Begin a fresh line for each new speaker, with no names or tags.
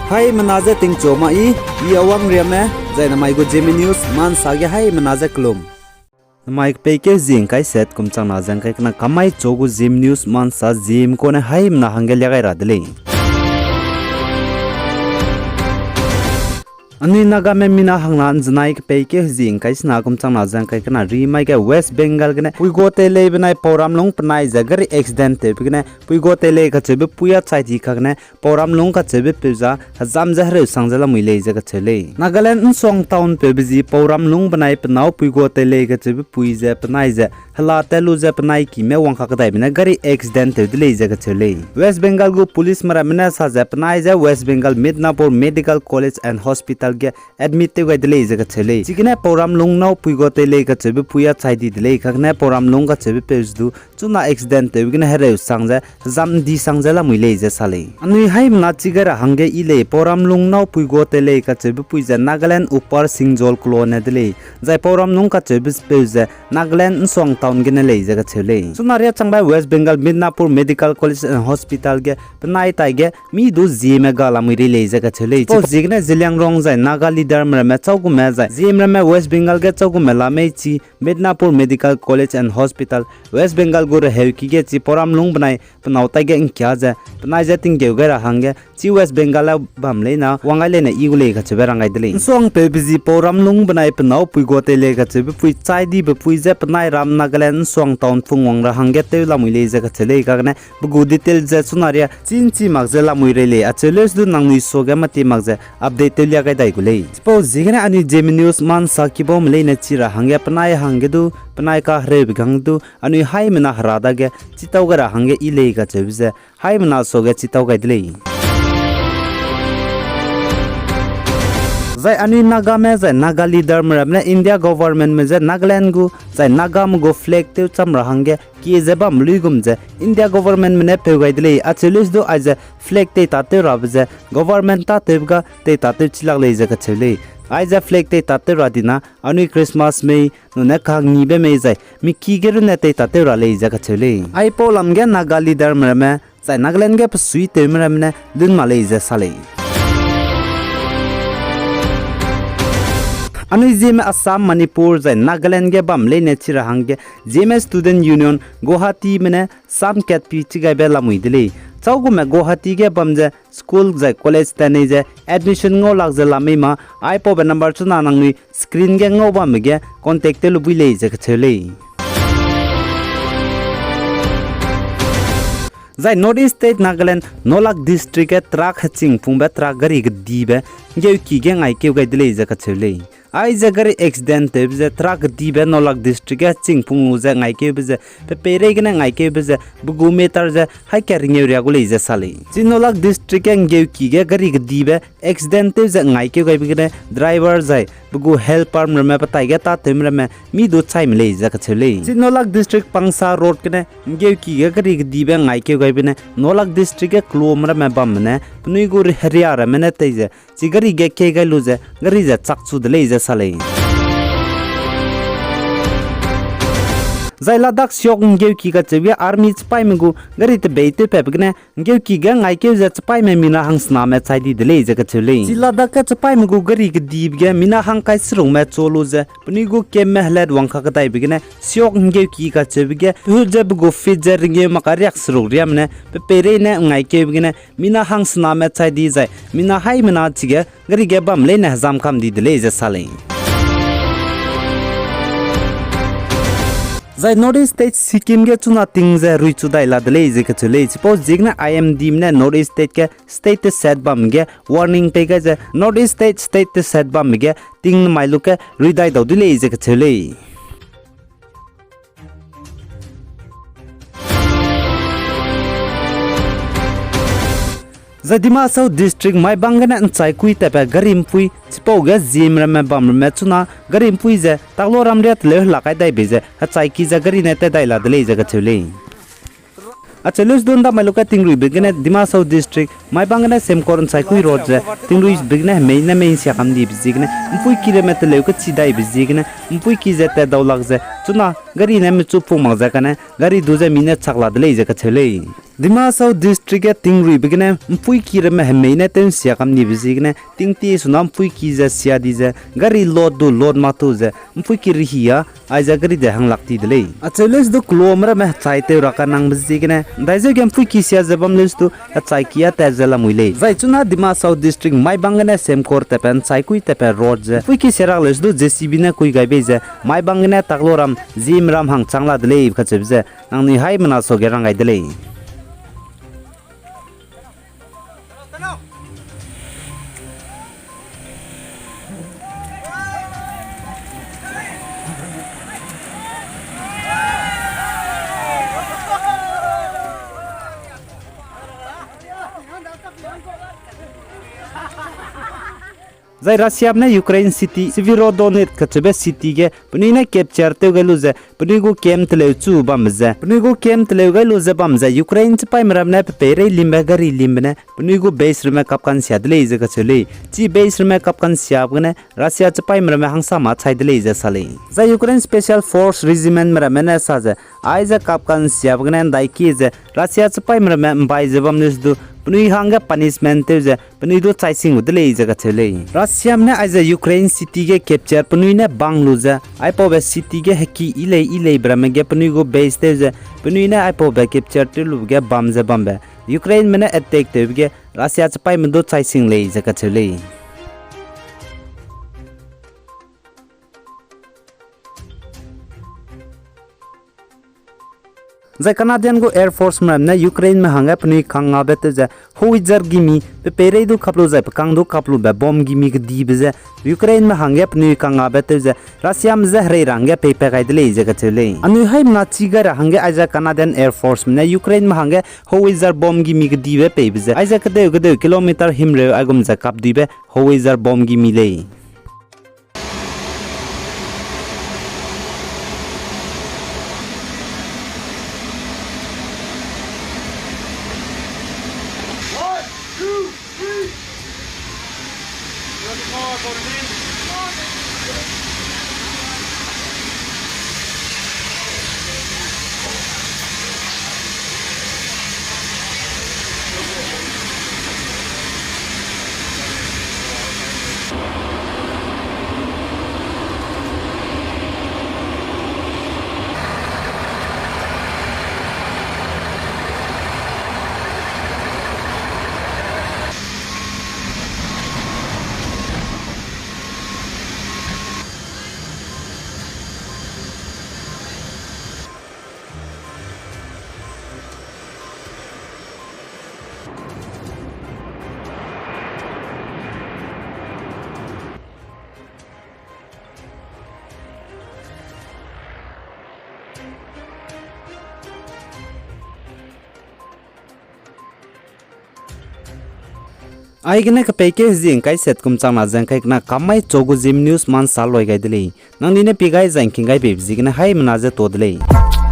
Hai menaza ting choma I awang riame zai na mai go Zeme news man sage hai menaza klum. Mike peke zing kai set kum chang na jang kai kana kamai chogu Zeme news man sa Zeme ko na hai na hangel ya gai radle. Ani naga me mina hangna anjnai ke peke zing kai sna kum chang na jang kai kana ri mai ke West Bengal gane pui go te le benai poram long pnai jagari accident te bigane pui go te le ka chebe puya chai ji khakne poram long ka chebe peza hazam jahre sangjala muile jaga chele Nagaland song town pe biji poram long benai pnau pui go te le ka chebe pui je pnai je hala te lu je pnai ki me wang khak dai bina gari accident te le jaga chele West Bengal go police mara mina sa je pnai je West Bengal Midnapur Medical College and Hospital ge admit te ga dile jaga chele chikine poram long nau pui go te le ka chebe puya chai di dile khakne poram long ka chebe pez du chuna accident te bigine here sangja jam di sangjala muile je sale ani haim na chigara hange ile poram long nau pui go te le ka chebe pui je Nagaland upar singjol klo ne dile jai poram long ka chebe pez je Nagaland song town gene le jaga chele sunaria changbai West Bengal Midnapur Medical College and Hospital ge pnai tai ge mi du Zeme gala muire le jaga chele po jigne jilyang rong jai naga leader mra me chaugu me jai Zeme me West Bengal ge chaugu me la me chi Midnapur Medical College and Hospital West Bengal go re ki ge chi poram lung banai pnau tai ge kya ja pnai ja ting ge ga hange chi West Bengal bam le na wangai le na igule ka chebe rangai dile song pe biji poram lung banai pnau pui go te le ka chebe pui chai di be pui je pnai ram Nagaland song town phungwang ra hange te la muile je ka chele ka ne bugu detail je sunaria chin chi magje la muire le acheles du nang ni so ga mati magje update te lia ga dai gule suppose jigene ani Zeme news man sa ki bom le na chi ra hange pnai hange du pnai ka hre bigang du ani hai mena harada ge chitau ga ra hange ile ga chebje hai mena so ge chitau ga dile Zai ani naga me zai naga leader mramne India government me zai Nagaland gu zai nagam go flag te cham rahange ki jeba mlugum je India government me ne pegai dile achelis do as flag te tate rabje government ta tebga te tate chilag le je ka chele Aiza flag te tate radina ani Christmas me no ne khang ni be me zai mi ki geru ne te tate ra le je ka chele ai polam ge naga leader mrame zai Nagaland ge psui te mramne dun ma le je sale Ani Zeme Assam Manipur zai Nagaland ge bam le ne chira hange Zeme Student Union Guwahati mene sam ket pi chigai be lamui dile chaugu me Guwahati ge bam je school zai college tane je admission ngo lag je lami ma ipo be number chuna nangni screen ge ngo ba me ge contact te lu bui le je chele Zai Northeast State Nagaland Nolak District ke trak haching phungba trak gari dibe ge ki ge ngai ke ga dile je ka chele ai jagari accident te bje trak dibe Nolak District ke ching phung je ngai ke bje pe pere ge ngai ke bje bugu metar je hai ke ring area gule je sale chi Nolak District ke ge ki ge gari dibe accident te je ngai ke ga bige driver jai bugu helper mrame patai ge ta temre me mi do chai mle je ka chele chi Nolak District Pangsa road ke ge ki ge gari dibe ngai ke ga bine Nolak District ke klomra me bam ne pnui gur hria ra mene te je chi gari ge ke ga lu je gari je chakchu de le je sale Zai Ladakh syok ngeu ki ga chebi army chpai mengu gari te beite pepgne ngeu ki ga ngai ke je chpai me mina hang sna me chai di dele je ka chele si Ladakh ka chpai mengu gari ge dib ge mina hang kai srung me cholu je puni gu ke me hlet wang kha ka dai bigne syok ngeu ki ga chebi ge hu je bu go fit je ringe ma ka ryak srug riam ne pe pere ne ngai ke bigne mina hang sna me chai di jai mina hai mina chige gari ge bam le ne hazam kham di dele je sale Zai Northeast State Sikkim ge chuna ting je rui chu dai la dele je ka chule suppose jigna IMD ne Northeast State ke state set bam ge warning pe ge je Northeast State set bam ge ting mailu ke rui dai do dile je ka chule Zadima South District mai bangana chai kui tepe garim pui chipo ga Zeme me bam me chuna garim pui je taklo ram riat le la kai dai beje ha chai ki ja gari ne te dai la dele ja ga chule Achelos donda maluka tingru begene Dima South District mai bangana sem koron chai kui road je tingru begene meina mein sia kam di bizigne pui kilometer le ka chi dai bizigne pui ki je te dau lag je chuna gari ne me chu pu ma ja kana gari du je mine chakla dele ja ka chule Dimasau district ke tingri begine mpui kira me hemene ten sia kam ni bisigine tingti sunam mpui ki ja sia di ja gari load do load matu ja mpui ki riya aiza gari de hang lakti dele acheles do klomra me chaite raka nang bisigine daije gem mpui ki sia jabam les do chai kia ta jala muile zai chuna Dimasau district mai bangane sem kor te pen chai kui te pe road ja mpui ki sera les do JCB na kui gai be ja mai bangane takloram Zeme ram hang changla dele khacheb ja nang ni hai mana so gerang gai dele Zai Russia ne Ukraine city Severodonetsk kachebe city ge punine capture te gelu ze punigo kem tle chu bamze punigo kem tle gelu ze bamze Ukraine pai maram ne pere limbe gari limbne punigo base rme kapkan siadle ze kachele chi base rme kapkan siabgne Russia pai maram hangsa ma chaidle ze sale za Ukraine special force regiment maram ne sa ze aiza kapkan siabgne daiki ze Russia pai maram bai ze bamnes du Puni hanga punishment te je puni do chaising udle jaga chele Russia ne aiza Ukraine city ge capture puni ne banglu ja aipo be city ge heki ile brame ge puni go base te je puni ne aipo be capture te lu ge bam je bambe Ukraine mena attack te ge Russia chapai mdo chaising le jaga chele Zai Canadian go Air Force man na Ukraine me hanga pni khanga bete ja hoizer gimi pe pere du khaplo ja kang du khaplo ba bom gimi ge di be ja Ukraine me hanga pni khanga bete ja Russia me zahre ranga pe pe gai dele ja chele anu hai na chigar hanga aja Canadian Air Force me na Ukraine me hanga hoizer bom gimi ge di be pe be ja aja kade kilometer himre agum ja kap di be hoizer bom gimi le Aigna ka peke zing kai set kum changna jang kai na kamai chogu Zeme news man sal loi gai dele nang ni ne pigai jang king gai be zigna hai mna je to dele